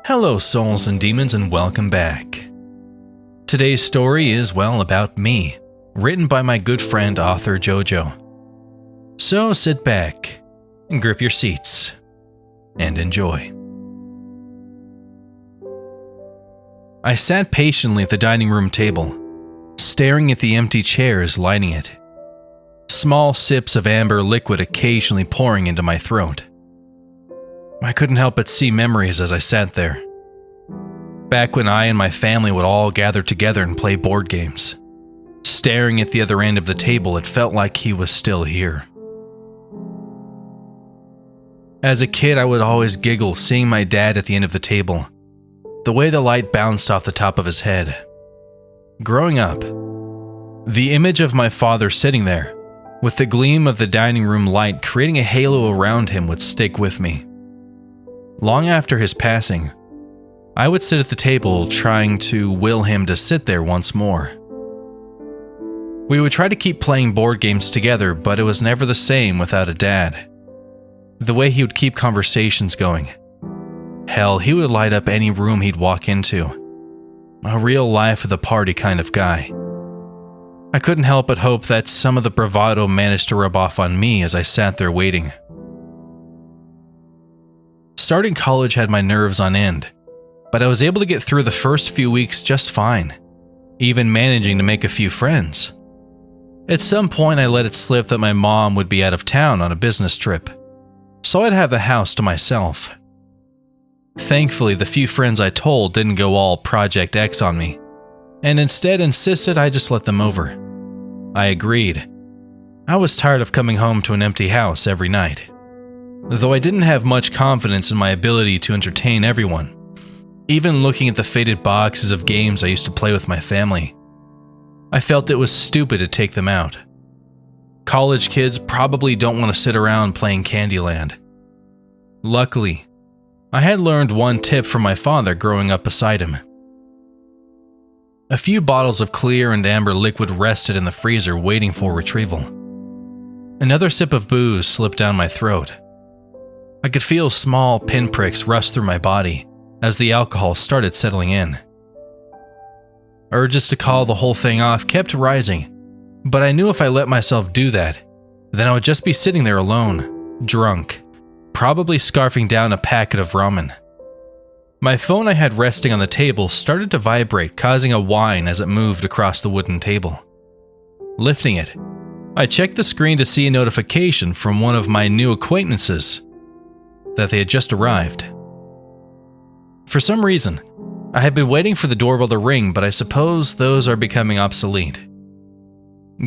Hello, souls and demons, and welcome back. Today's story is, well, about me, written by my good friend author Jojo. So sit back, and grip your seats, and enjoy. I sat patiently at the dining room table, staring at the empty chairs lining it, small sips of amber liquid occasionally pouring into my throat. I couldn't help but see memories as I sat there. Back when I and my family would all gather together and play board games. Staring at the other end of the table, it felt like he was still here. As a kid, I would always giggle seeing my dad at the end of the table, the way the light bounced off the top of his head. Growing up, the image of my father sitting there, with the gleam of the dining room light creating a halo around him, would stick with me. Long after his passing, I would sit at the table trying to will him to sit there once more. We would try to keep playing board games together, but it was never the same without a dad. The way he would keep conversations going. Hell, he would light up any room he'd walk into. A real life of the party kind of guy. I couldn't help but hope that some of the bravado managed to rub off on me as I sat there waiting. Starting college had my nerves on end, but I was able to get through the first few weeks just fine, even managing to make a few friends. At some point, I let it slip that my mom would be out of town on a business trip, so I'd have the house to myself. Thankfully, the few friends I told didn't go all Project X on me, and instead insisted I just let them over. I agreed. I was tired of coming home to an empty house every night. Though I didn't have much confidence in my ability to entertain everyone, even looking at the faded boxes of games I used to play with my family, I felt it was stupid to take them out. College kids probably don't want to sit around playing Candyland. Luckily, I had learned one tip from my father growing up beside him. A few bottles of clear and amber liquid rested in the freezer waiting for retrieval. Another sip of booze slipped down my throat. I could feel small pinpricks rush through my body as the alcohol started settling in. Urges to call the whole thing off kept rising, but I knew if I let myself do that, then I would just be sitting there alone, drunk, probably scarfing down a packet of ramen. My phone I had resting on the table started to vibrate, causing a whine as it moved across the wooden table. Lifting it, I checked the screen to see a notification from one of my new acquaintances that they had just arrived. For some reason, I had been waiting for the doorbell to ring, but I suppose those are becoming obsolete.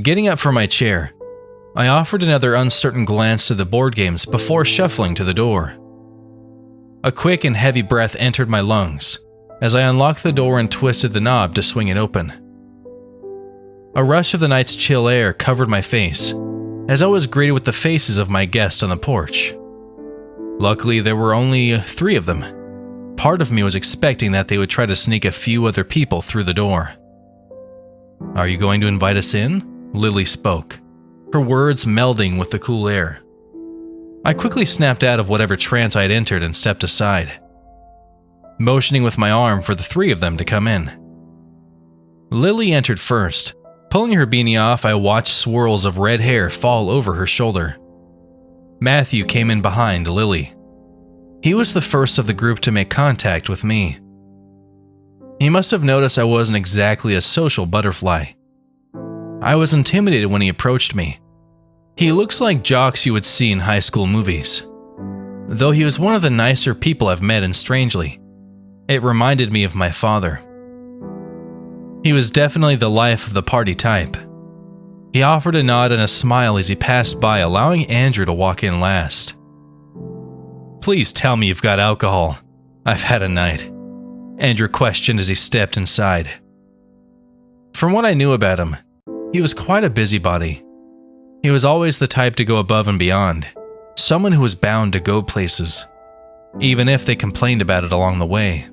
Getting up from my chair, I offered another uncertain glance to the board games before shuffling to the door. A quick and heavy breath entered my lungs as I unlocked the door and twisted the knob to swing it open. A rush of the night's chill air covered my face as I was greeted with the faces of my guests on the porch. Luckily, there were only 3 of them. Part of me was expecting that they would try to sneak a few other people through the door. "Are you going to invite us in?" Lily spoke, her words melding with the cool air. I quickly snapped out of whatever trance I'd entered and stepped aside, motioning with my arm for the 3 of them to come in. Lily entered first. Pulling her beanie off, I watched swirls of red hair fall over her shoulder. Matthew came in behind Lily. He was the first of the group to make contact with me. He must have noticed I wasn't exactly a social butterfly. I was intimidated when he approached me. He looks like jocks you would see in high school movies. Though he was one of the nicer people I've met, and strangely, it reminded me of my father. He was definitely the life of the party type. He offered a nod and a smile as he passed by, allowing Andrew to walk in last. "Please tell me you've got alcohol. I've had a night," Andrew questioned as he stepped inside. From what I knew about him, he was quite a busybody. He was always the type to go above and beyond, someone who was bound to go places, even if they complained about it along the way.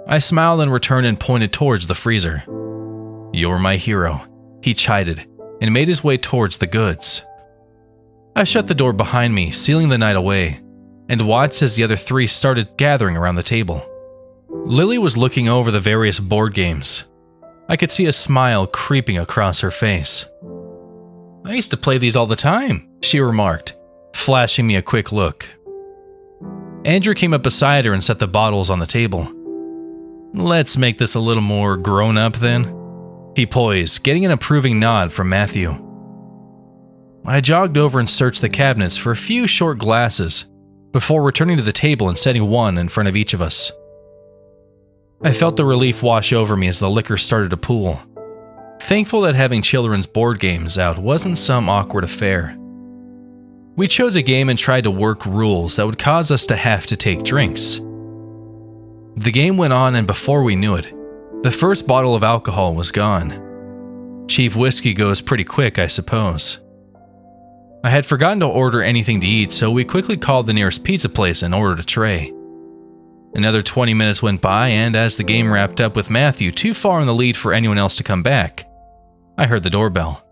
I smiled and returned and pointed towards the freezer. "You're my hero," he chided, and made his way towards the goods. I shut the door behind me, sealing the night away, and watched as the other three started gathering around the table. Lily was looking over the various board games. I could see a smile creeping across her face. "I used to play these all the time," she remarked, flashing me a quick look. Andrew came up beside her and set the bottles on the table. "Let's make this a little more grown-up then," he poised, getting an approving nod from Matthew. I jogged over and searched the cabinets for a few short glasses before returning to the table and setting one in front of each of us. I felt the relief wash over me as the liquor started to pool, thankful that having children's board games out wasn't some awkward affair. We chose a game and tried to work rules that would cause us to have to take drinks. The game went on, and before we knew it, the first bottle of alcohol was gone. Cheap whiskey goes pretty quick, I suppose. I had forgotten to order anything to eat, so we quickly called the nearest pizza place and ordered a tray. Another 20 minutes went by, and as the game wrapped up with Matthew too far in the lead for anyone else to come back, I heard the doorbell.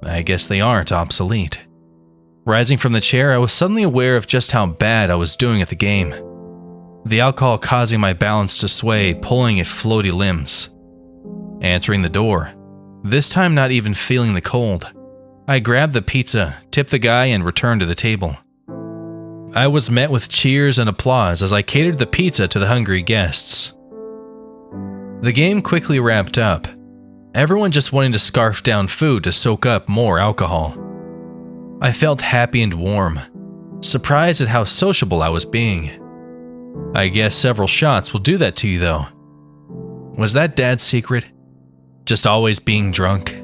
I guess they aren't obsolete. Rising from the chair, I was suddenly aware of just how bad I was doing at the game. The alcohol causing my balance to sway, pulling at floaty limbs. Answering the door, this time not even feeling the cold, I grabbed the pizza, tipped the guy, and returned to the table. I was met with cheers and applause as I catered the pizza to the hungry guests. The game quickly wrapped up, everyone just wanting to scarf down food to soak up more alcohol. I felt happy and warm, surprised at how sociable I was being. I guess several shots will do that to you though. Was that Dad's secret? Just always being drunk?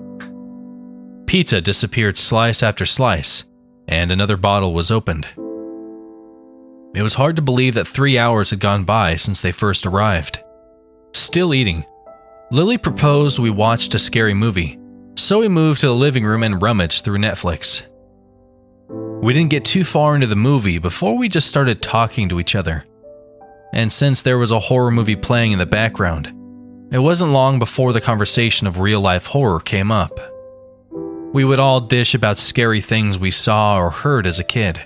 Pizza disappeared slice after slice, and another bottle was opened. It was hard to believe that 3 hours had gone by since they first arrived. Still eating, Lily proposed we watched a scary movie, so we moved to the living room and rummaged through Netflix. We didn't get too far into the movie before we just started talking to each other. And since there was a horror movie playing in the background, it wasn't long before the conversation of real-life horror came up. We would all dish about scary things we saw or heard as a kid.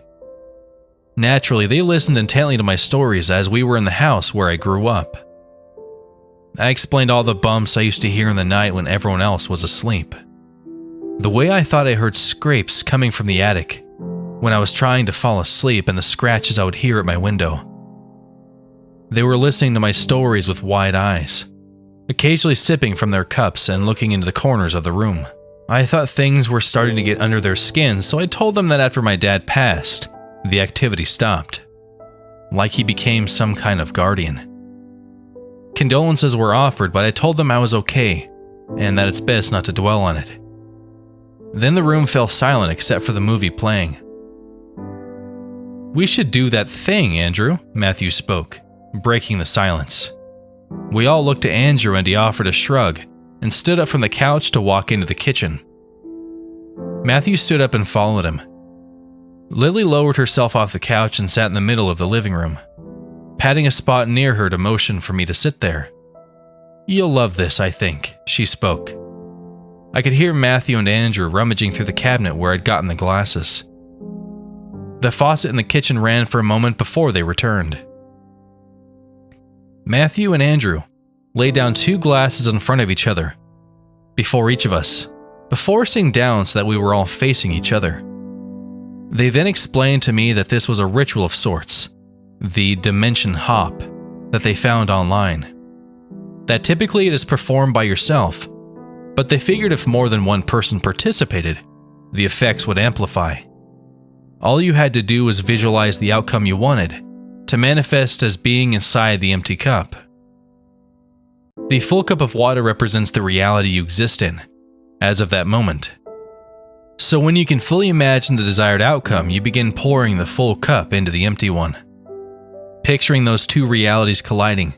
Naturally, they listened intently to my stories as we were in the house where I grew up. I explained all the bumps I used to hear in the night when everyone else was asleep. The way I thought I heard scrapes coming from the attic when I was trying to fall asleep, and the scratches I would hear at my window. They were listening to my stories with wide eyes, occasionally sipping from their cups and looking into the corners of the room. I thought things were starting to get under their skin, so I told them that after my dad passed, the activity stopped. Like he became some kind of guardian. Condolences were offered, but I told them I was okay, and that it's best not to dwell on it. Then the room fell silent except for the movie playing. "We should do that thing, Andrew," Matthew spoke, breaking the silence. We all looked to Andrew, and he offered a shrug and stood up from the couch to walk into the kitchen. Matthew stood up and followed him. Lily lowered herself off the couch and sat in the middle of the living room, patting a spot near her to motion for me to sit there. "You'll love this, I think," she spoke. I could hear Matthew and Andrew rummaging through the cabinet where I'd gotten the glasses. The faucet in the kitchen ran for a moment before they returned. Matthew and Andrew laid down 2 glasses in front of each other, before each of us, before sitting down so that we were all facing each other. They then explained to me that this was a ritual of sorts, the dimension hop, that they found online. That typically it is performed by yourself, but they figured if more than one person participated, the effects would amplify. All you had to do was visualize the outcome you wanted, to manifest as being inside the empty cup. The full cup of water represents the reality you exist in, as of that moment. So when you can fully imagine the desired outcome, you begin pouring the full cup into the empty one, picturing those 2 realities colliding,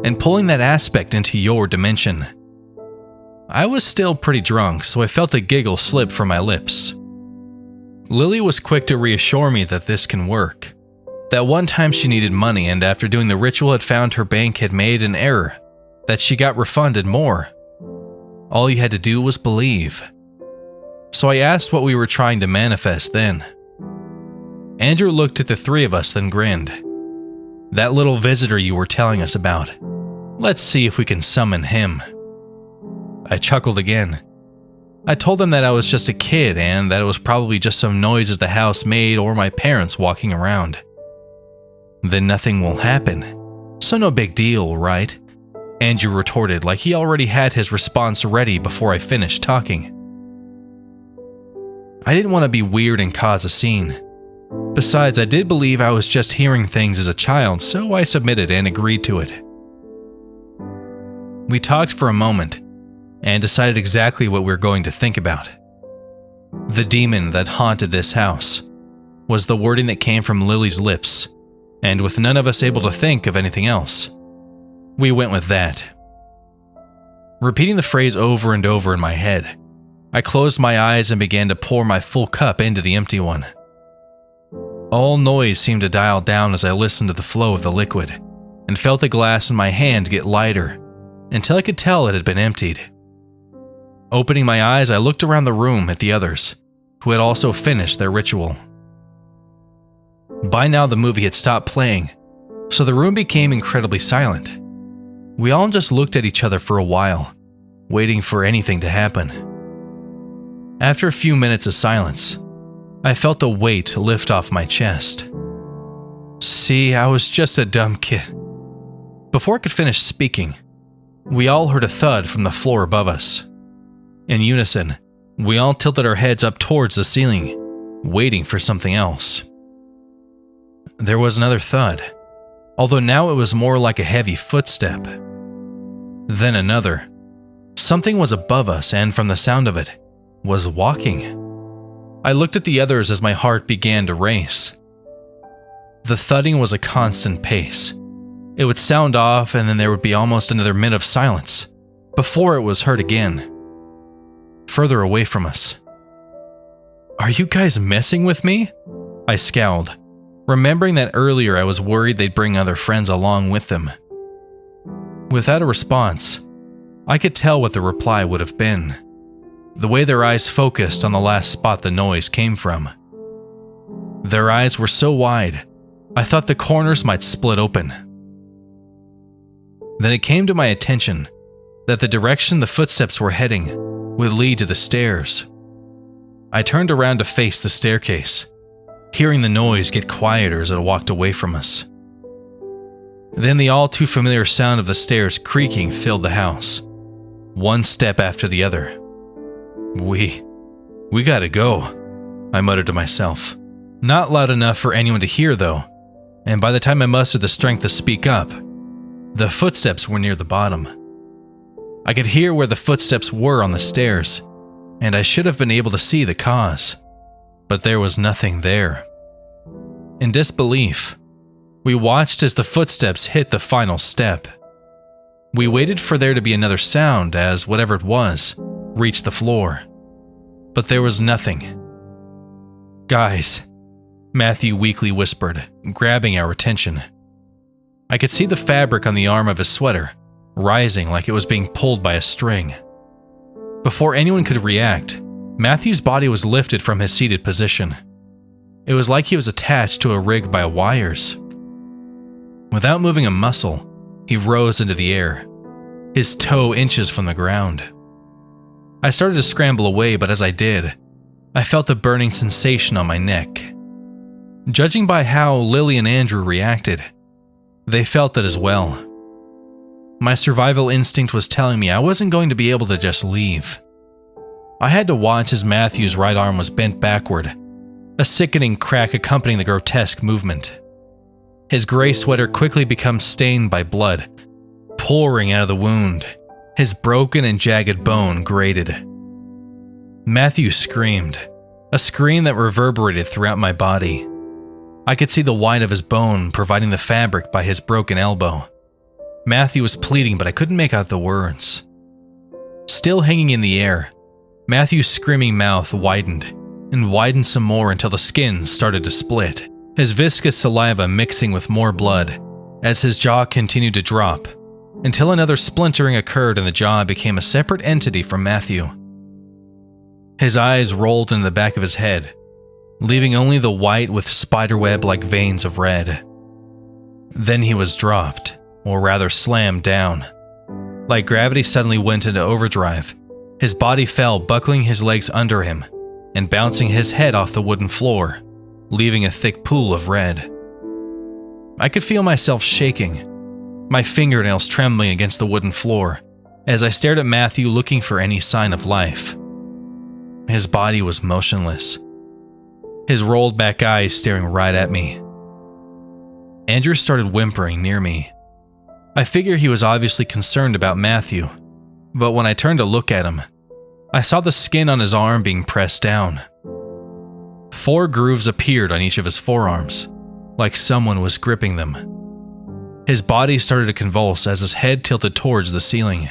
and pulling that aspect into your dimension. I was still pretty drunk, so I felt a giggle slip from my lips. Lily was quick to reassure me that this can work. That one time she needed money, and after doing the ritual had found her bank had made an error, that she got refunded more. All you had to do was believe. So I asked what we were trying to manifest then. Andrew looked at the three of us, then grinned. "That little visitor you were telling us about. Let's see if we can summon him." I chuckled again. I told them that I was just a kid and that it was probably just some noises the house made or my parents walking around. "Then nothing will happen, so no big deal, right?" Andrew retorted like he already had his response ready before I finished talking. I didn't want to be weird and cause a scene. Besides, I did believe I was just hearing things as a child, so I submitted and agreed to it. We talked for a moment and decided exactly what we were going to think about. The demon that haunted this house was the wording that came from Lily's lips, and with none of us able to think of anything else, we went with that. Repeating the phrase over and over in my head, I closed my eyes and began to pour my full cup into the empty one. All noise seemed to dial down as I listened to the flow of the liquid, and felt the glass in my hand get lighter until I could tell it had been emptied. Opening my eyes, I looked around the room at the others, who had also finished their ritual. By now the movie had stopped playing, so the room became incredibly silent. We all just looked at each other for a while, waiting for anything to happen. After a few minutes of silence, I felt a weight lift off my chest. See, I was just a dumb kid. Before I could finish speaking, we all heard a thud from the floor above us. In unison, we all tilted our heads up towards the ceiling, waiting for something else. There was another thud, although now it was more like a heavy footstep. Then another. Something was above us, and from the sound of it, was walking. I looked at the others as my heart began to race. The thudding was a constant pace. It would sound off, and then there would be almost another minute of silence before it was heard again, further away from us. "Are you guys messing with me?" I scowled, remembering that earlier I was worried they'd bring other friends along with them. Without a response, I could tell what the reply would have been. The way their eyes focused on the last spot the noise came from. Their eyes were so wide, I thought the corners might split open. Then it came to my attention that the direction the footsteps were heading would lead to the stairs. I turned around to face the staircase, hearing the noise get quieter as it walked away from us. Then the all too familiar sound of the stairs creaking filled the house, one step after the other. We gotta go, I muttered to myself. Not loud enough for anyone to hear though, and by the time I mustered the strength to speak up, the footsteps were near the bottom. I could hear where the footsteps were on the stairs, and I should have been able to see the cause, but there was nothing there. In disbelief, we watched as the footsteps hit the final step. We waited for there to be another sound as whatever it was reached the floor, but there was nothing. "Guys," Matthew weakly whispered, grabbing our attention. I could see the fabric on the arm of his sweater rising like it was being pulled by a string. Before anyone could react, Matthew's body was lifted from his seated position. It was like he was attached to a rig by wires. Without moving a muscle, he rose into the air, his toe inches from the ground. I started to scramble away, but as I did, I felt a burning sensation on my neck. Judging by how Lily and Andrew reacted, they felt it as well. My survival instinct was telling me I wasn't going to be able to just leave. I had to watch as Matthew's right arm was bent backward, a sickening crack accompanying the grotesque movement. His gray sweater quickly becomes stained by blood, pouring out of the wound, his broken and jagged bone grated. Matthew screamed, a scream that reverberated throughout my body. I could see the white of his bone providing the fabric by his broken elbow. Matthew was pleading, but I couldn't make out the words. Still hanging in the air, Matthew's screaming mouth widened and widened some more until the skin started to split, his viscous saliva mixing with more blood as his jaw continued to drop, until another splintering occurred and the jaw became a separate entity from Matthew. His eyes rolled into the back of his head, leaving only the white with spiderweb-like veins of red. Then he was dropped, or rather slammed down. Like gravity suddenly went into overdrive, his body fell, buckling his legs under him and bouncing his head off the wooden floor, leaving a thick pool of red. I could feel myself shaking, my fingernails trembling against the wooden floor, as I stared at Matthew looking for any sign of life. His body was motionless, his rolled back eyes staring right at me. Andrew started whimpering near me. I figure he was obviously concerned about Matthew, but when I turned to look at him, I saw the skin on his arm being pressed down. 4 grooves appeared on each of his forearms, like someone was gripping them. His body started to convulse as his head tilted towards the ceiling.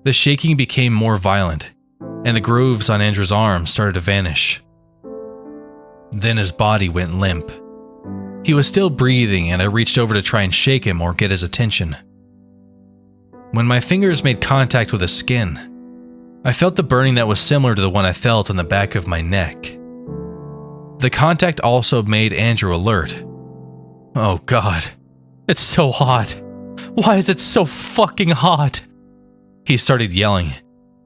The shaking became more violent, and the grooves on Andrew's arms started to vanish. Then his body went limp. He was still breathing, and I reached over to try and shake him or get his attention. When my fingers made contact with his skin, I felt the burning that was similar to the one I felt on the back of my neck. The contact also made Andrew alert. Oh God, it's so hot. Why is it so fucking hot? He started yelling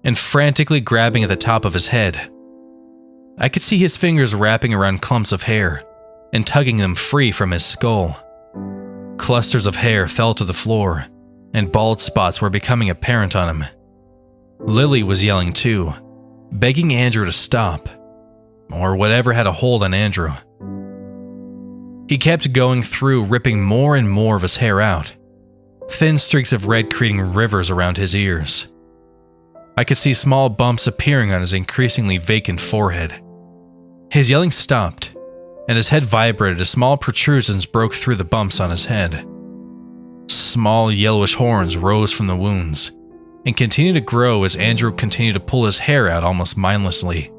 and frantically grabbing at the top of his head. I could see his fingers wrapping around clumps of hair and tugging them free from his skull. Clusters of hair fell to the floor, and bald spots were becoming apparent on him. Lily was yelling too, begging Andrew to stop, or whatever had a hold on Andrew. He kept going through, ripping more and more of his hair out, thin streaks of red creating rivers around his ears. I could see small bumps appearing on his increasingly vacant forehead. His yelling stopped, and his head vibrated as small protrusions broke through the bumps on his head. Small yellowish horns rose from the wounds and continued to grow as Andrew continued to pull his hair out almost mindlessly.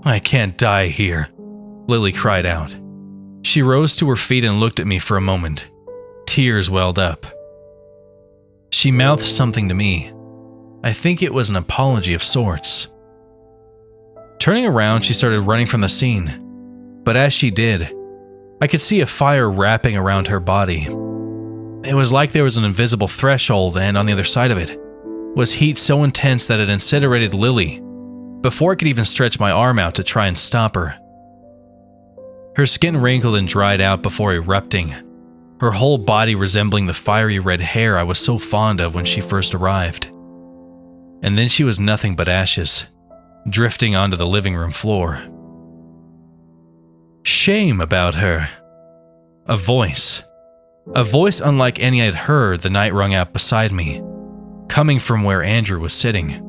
I can't die here, Lily cried out. She rose to her feet and looked at me for a moment. Tears welled up. She mouthed something to me. I think it was an apology of sorts. Turning around, she started running from the scene. But as she did, I could see a fire wrapping around her body. It was like there was an invisible threshold, and on the other side of it was heat so intense that it incinerated Lily before I could even stretch my arm out to try and stop her. Her skin wrinkled and dried out before erupting, her whole body resembling the fiery red hair I was so fond of when she first arrived. And then she was nothing but ashes, drifting onto the living room floor. Shame about her. A voice unlike any I'd heard the night rung out beside me, coming from where Andrew was sitting.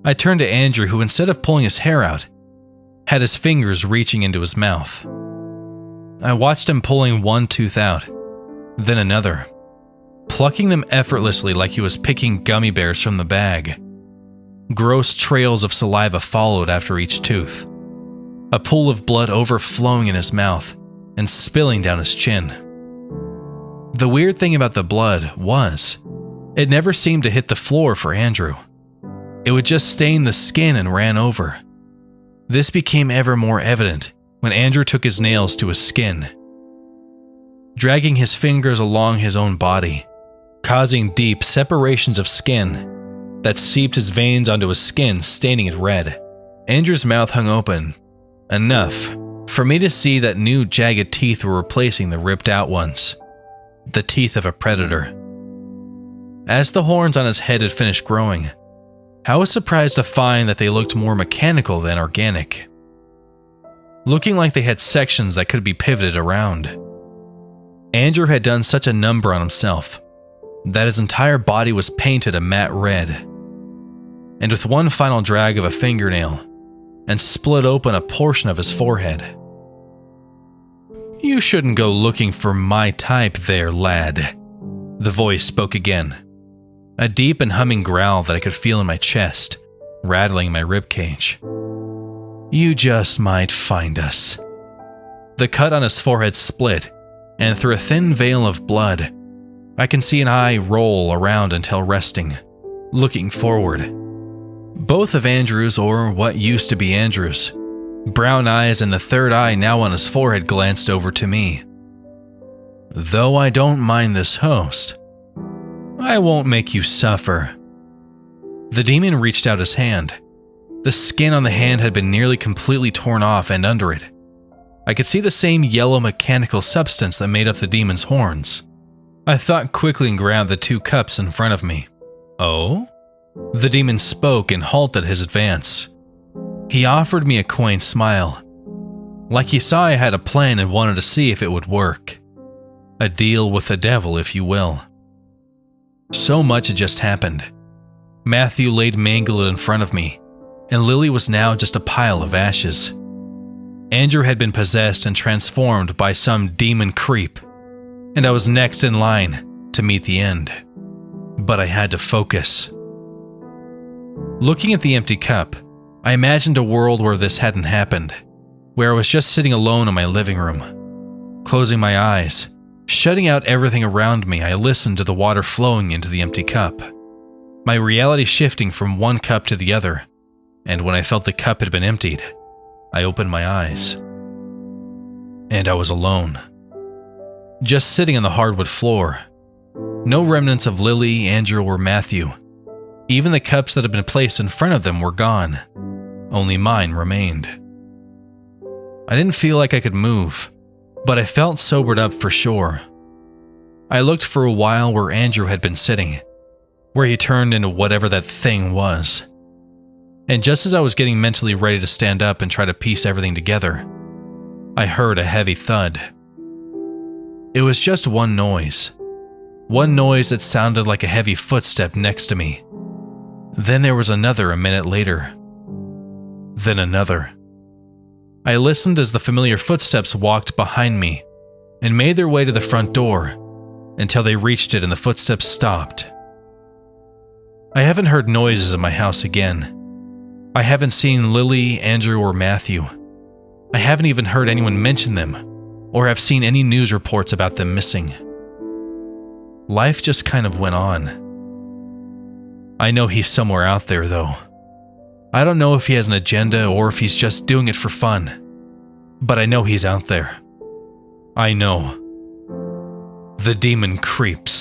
I turned to Andrew, who instead of pulling his hair out, had his fingers reaching into his mouth. I watched him pulling one tooth out, then another, plucking them effortlessly like he was picking gummy bears from the bag. Gross trails of saliva followed after each tooth, a pool of blood overflowing in his mouth and spilling down his chin. The weird thing about the blood was, it never seemed to hit the floor for Andrew. It would just stain the skin and ran over. This became ever more evident when Andrew took his nails to his skin, dragging his fingers along his own body, causing deep separations of skin that seeped his veins onto his skin, staining it red. Andrew's mouth hung open, enough for me to see that new jagged teeth were replacing the ripped out ones, the teeth of a predator. As the horns on his head had finished growing, I was surprised to find that they looked more mechanical than organic, looking like they had sections that could be pivoted around. Andrew had done such a number on himself that his entire body was painted a matte red, and with one final drag of a fingernail, and split open a portion of his forehead. You shouldn't go looking for my type there, lad. The voice spoke again, a deep and humming growl that I could feel in my chest, rattling my ribcage. You just might find us. The cut on his forehead split, and through a thin veil of blood, I can see an eye roll around until resting, looking forward. Both of Andrew's, or what used to be Andrew's, brown eyes and the third eye now on his forehead glanced over to me. Though I don't mind this host, I won't make you suffer. The demon reached out his hand. The skin on the hand had been nearly completely torn off, and under it, I could see the same yellow mechanical substance that made up the demon's horns. I thought quickly and grabbed the 2 cups in front of me. Oh? The demon spoke and halted his advance. He offered me a quaint smile, like he saw I had a plan and wanted to see if it would work. A deal with the devil, if you will. So much had just happened. Matthew laid mangled in front of me, and Lily was now just a pile of ashes. Andrew had been possessed and transformed by some demon creep, and I was next in line to meet the end. But I had to focus. Looking at the empty cup, I imagined a world where this hadn't happened, where I was just sitting alone in my living room. Closing my eyes, shutting out everything around me, I listened to the water flowing into the empty cup, my reality shifting from one cup to the other, and when I felt the cup had been emptied, I opened my eyes. And I was alone. Just sitting on the hardwood floor. No remnants of Lily, Andrew, or Matthew. Even the cups that had been placed in front of them were gone. Only mine remained. I didn't feel like I could move, but I felt sobered up for sure. I looked for a while where Andrew had been sitting, where he turned into whatever that thing was. And just as I was getting mentally ready to stand up and try to piece everything together, I heard a heavy thud. It was just one noise that sounded like a heavy footstep next to me. Then there was another a minute later. Then another. I listened as the familiar footsteps walked behind me and made their way to the front door until they reached it and the footsteps stopped. I haven't heard noises in my house again. I haven't seen Lily, Andrew, or Matthew. I haven't even heard anyone mention them or have seen any news reports about them missing. Life just kind of went on. I know he's somewhere out there, though. I don't know if he has an agenda or if he's just doing it for fun, but I know he's out there. I know. The demon creeps.